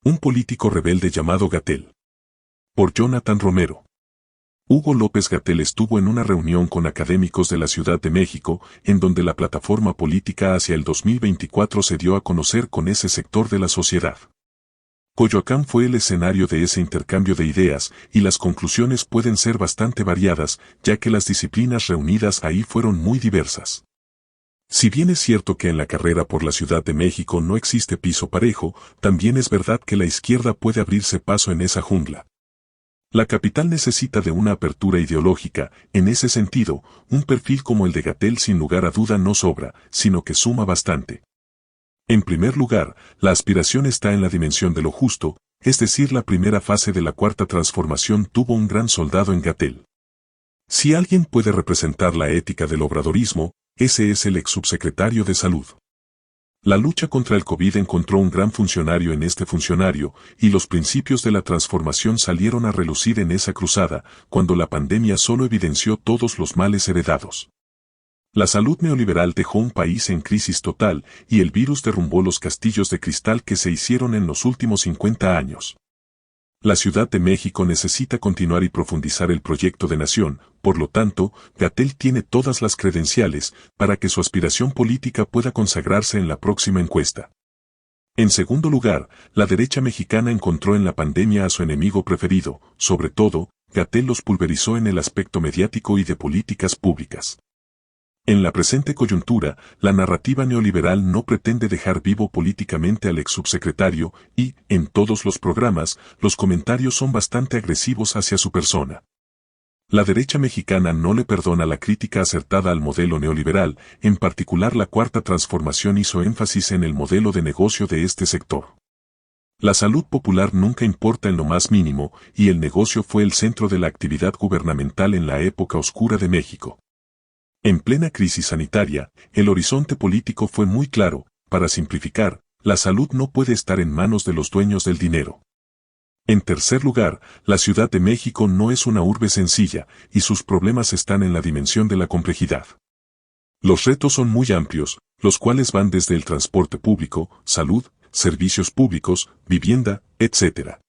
Un político rebelde llamado Gatell. Por Jonathan Romero. Hugo López-Gatell estuvo en una reunión con académicos de la Ciudad de México, en donde la plataforma política hacia el 2024 se dio a conocer con ese sector de la sociedad. Coyoacán fue el escenario de ese intercambio de ideas, y las conclusiones pueden ser bastante variadas, ya que las disciplinas reunidas ahí fueron muy diversas. Si bien es cierto que en la carrera por la Ciudad de México no existe piso parejo, también es verdad que la izquierda puede abrirse paso en esa jungla. La capital necesita de una apertura ideológica. En ese sentido, un perfil como el de Gatell sin lugar a duda no sobra, sino que suma bastante. En primer lugar, la aspiración está en la dimensión de lo justo, es decir, la primera fase de la cuarta transformación tuvo un gran soldado en Gatell. Si alguien puede representar la ética del obradorismo, ese es el ex subsecretario de Salud. La lucha contra el COVID encontró un gran funcionario en este funcionario, y los principios de la transformación salieron a relucir en esa cruzada, cuando la pandemia solo evidenció todos los males heredados. La salud neoliberal dejó un país en crisis total, y el virus derrumbó los castillos de cristal que se hicieron en los últimos 50 años. La Ciudad de México necesita continuar y profundizar el proyecto de nación, por lo tanto, Gatell tiene todas las credenciales para que su aspiración política pueda consagrarse en la próxima encuesta. En segundo lugar, la derecha mexicana encontró en la pandemia a su enemigo preferido, sobre todo, Gatell los pulverizó en el aspecto mediático y de políticas públicas. En la presente coyuntura, la narrativa neoliberal no pretende dejar vivo políticamente al ex subsecretario y, en todos los programas, los comentarios son bastante agresivos hacia su persona. La derecha mexicana no le perdona la crítica acertada al modelo neoliberal, en particular la cuarta transformación hizo énfasis en el modelo de negocio de este sector. La salud popular nunca importa en lo más mínimo, y el negocio fue el centro de la actividad gubernamental en la época oscura de México. En plena crisis sanitaria, el horizonte político fue muy claro. Para simplificar, la salud no puede estar en manos de los dueños del dinero. En tercer lugar, la Ciudad de México no es una urbe sencilla, y sus problemas están en la dimensión de la complejidad. Los retos son muy amplios, los cuales van desde el transporte público, salud, servicios públicos, vivienda, etc.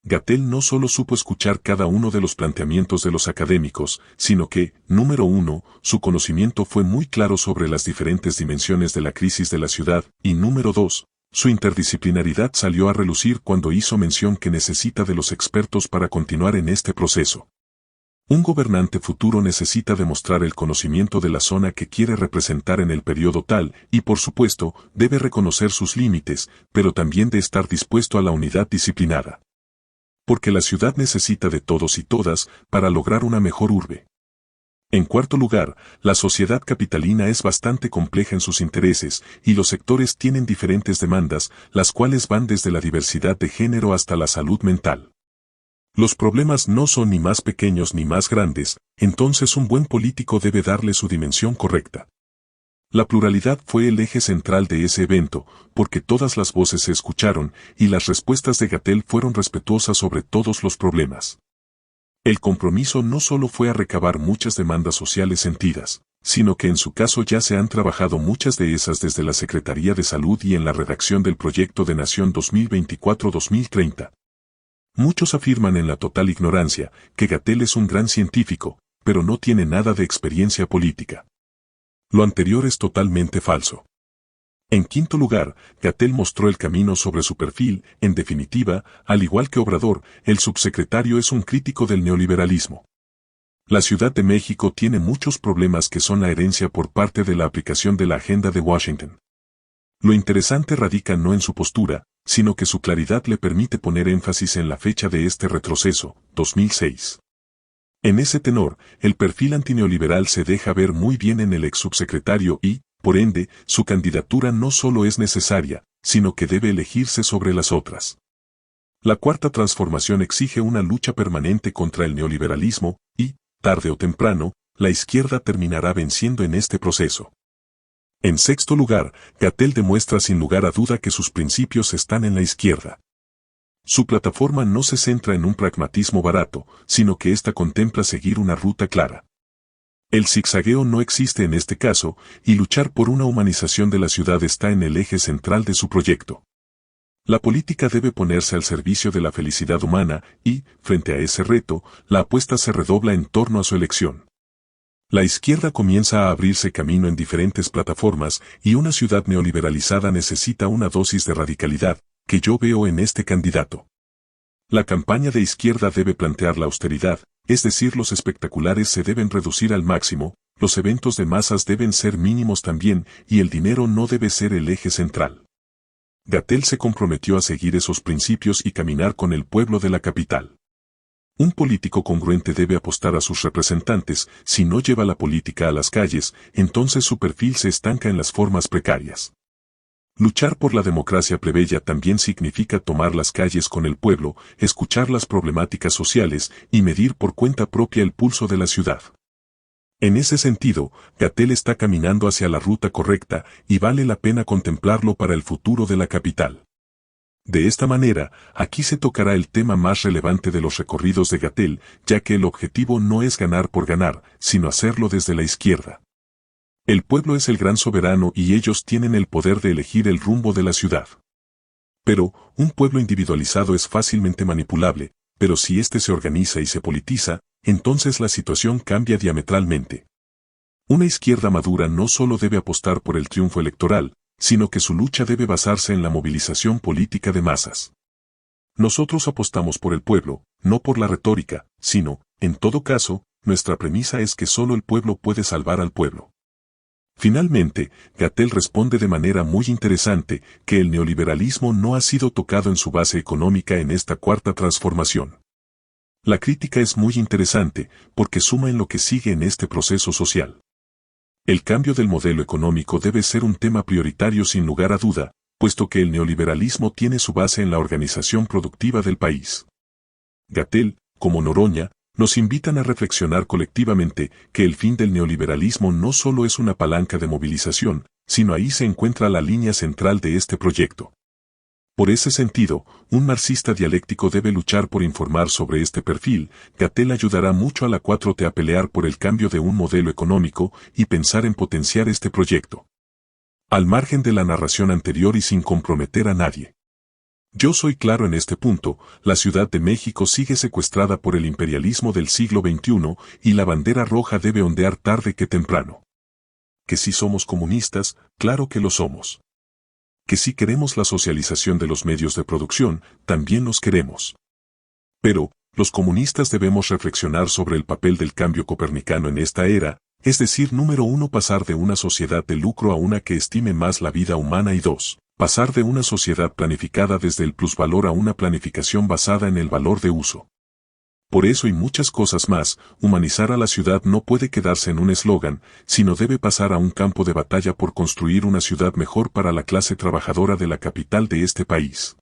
Gatell no solo supo escuchar cada uno de los planteamientos de los académicos, sino que, número uno, su conocimiento fue muy claro sobre las diferentes dimensiones de la crisis de la ciudad, y número dos, su interdisciplinaridad salió a relucir cuando hizo mención que necesita de los expertos para continuar en este proceso. Un gobernante futuro necesita demostrar el conocimiento de la zona que quiere representar en el periodo tal, y por supuesto, debe reconocer sus límites, pero también de estar dispuesto a la unidad disciplinada. Porque la ciudad necesita de todos y todas para lograr una mejor urbe. En cuarto lugar, la sociedad capitalina es bastante compleja en sus intereses, y los sectores tienen diferentes demandas, las cuales van desde la diversidad de género hasta la salud mental. Los problemas no son ni más pequeños ni más grandes, entonces un buen político debe darle su dimensión correcta. La pluralidad fue el eje central de ese evento, porque todas las voces se escucharon, y las respuestas de Gatell fueron respetuosas sobre todos los problemas. El compromiso no solo fue a recabar muchas demandas sociales sentidas, sino que en su caso ya se han trabajado muchas de esas desde la Secretaría de Salud y en la redacción del Proyecto de Nación 2024-2030. Muchos afirman en la total ignorancia que Gatell es un gran científico, pero no tiene nada de experiencia política. Lo anterior es totalmente falso. En quinto lugar, Gatell mostró el camino sobre su perfil. En definitiva, al igual que Obrador, el subsecretario es un crítico del neoliberalismo. La Ciudad de México tiene muchos problemas que son la herencia por parte de la aplicación de la agenda de Washington. Lo interesante radica no en su postura, sino que su claridad le permite poner énfasis en la fecha de este retroceso, 2006. En ese tenor, el perfil antineoliberal se deja ver muy bien en el ex subsecretario y, por ende, su candidatura no solo es necesaria, sino que debe elegirse sobre las otras. La cuarta transformación exige una lucha permanente contra el neoliberalismo y, tarde o temprano, la izquierda terminará venciendo en este proceso. En sexto lugar, Gatell demuestra sin lugar a duda que sus principios están en la izquierda. Su plataforma no se centra en un pragmatismo barato, sino que ésta contempla seguir una ruta clara. El zigzagueo no existe en este caso, y luchar por una humanización de la ciudad está en el eje central de su proyecto. La política debe ponerse al servicio de la felicidad humana y, frente a ese reto, la apuesta se redobla en torno a su elección. La izquierda comienza a abrirse camino en diferentes plataformas y una ciudad neoliberalizada necesita una dosis de radicalidad, que yo veo en este candidato. La campaña de izquierda debe plantear la austeridad, es decir, los espectaculares se deben reducir al máximo, los eventos de masas deben ser mínimos también y el dinero no debe ser el eje central. Gatell se comprometió a seguir esos principios y caminar con el pueblo de la capital. Un político congruente debe apostar a sus representantes, si no lleva la política a las calles, entonces su perfil se estanca en las formas precarias. Luchar por la democracia plebeya también significa tomar las calles con el pueblo, escuchar las problemáticas sociales y medir por cuenta propia el pulso de la ciudad. En ese sentido, Gatell está caminando hacia la ruta correcta y vale la pena contemplarlo para el futuro de la capital. De esta manera, aquí se tocará el tema más relevante de los recorridos de Gatell, ya que el objetivo no es ganar por ganar, sino hacerlo desde la izquierda. El pueblo es el gran soberano y ellos tienen el poder de elegir el rumbo de la ciudad. Pero, un pueblo individualizado es fácilmente manipulable, pero si éste se organiza y se politiza, entonces la situación cambia diametralmente. Una izquierda madura no solo debe apostar por el triunfo electoral, sino que su lucha debe basarse en la movilización política de masas. Nosotros apostamos por el pueblo, no por la retórica, sino, en todo caso, nuestra premisa es que solo el pueblo puede salvar al pueblo. Finalmente, Gatell responde de manera muy interesante que el neoliberalismo no ha sido tocado en su base económica en esta cuarta transformación. La crítica es muy interesante porque suma en lo que sigue en este proceso social. El cambio del modelo económico debe ser un tema prioritario sin lugar a duda, puesto que el neoliberalismo tiene su base en la organización productiva del país. Gatell, como Noroña, nos invitan a reflexionar colectivamente que el fin del neoliberalismo no solo es una palanca de movilización, sino ahí se encuentra la línea central de este proyecto. Por ese sentido, un marxista dialéctico debe luchar por informar sobre este perfil. Gatell ayudará mucho a la 4T a pelear por el cambio de un modelo económico y pensar en potenciar este proyecto. Al margen de la narración anterior y sin comprometer a nadie. Yo soy claro en este punto, la Ciudad de México sigue secuestrada por el imperialismo del siglo XXI y la bandera roja debe ondear tarde que temprano. Que si somos comunistas, claro que lo somos. Que si queremos la socialización de los medios de producción, también los queremos. Pero, los comunistas debemos reflexionar sobre el papel del cambio copernicano en esta era, es decir, número 1, pasar de una sociedad de lucro a una que estime más la vida humana y 2, pasar de una sociedad planificada desde el plusvalor a una planificación basada en el valor de uso. Por eso y muchas cosas más, humanizar a la ciudad no puede quedarse en un eslogan, sino debe pasar a un campo de batalla por construir una ciudad mejor para la clase trabajadora de la capital de este país.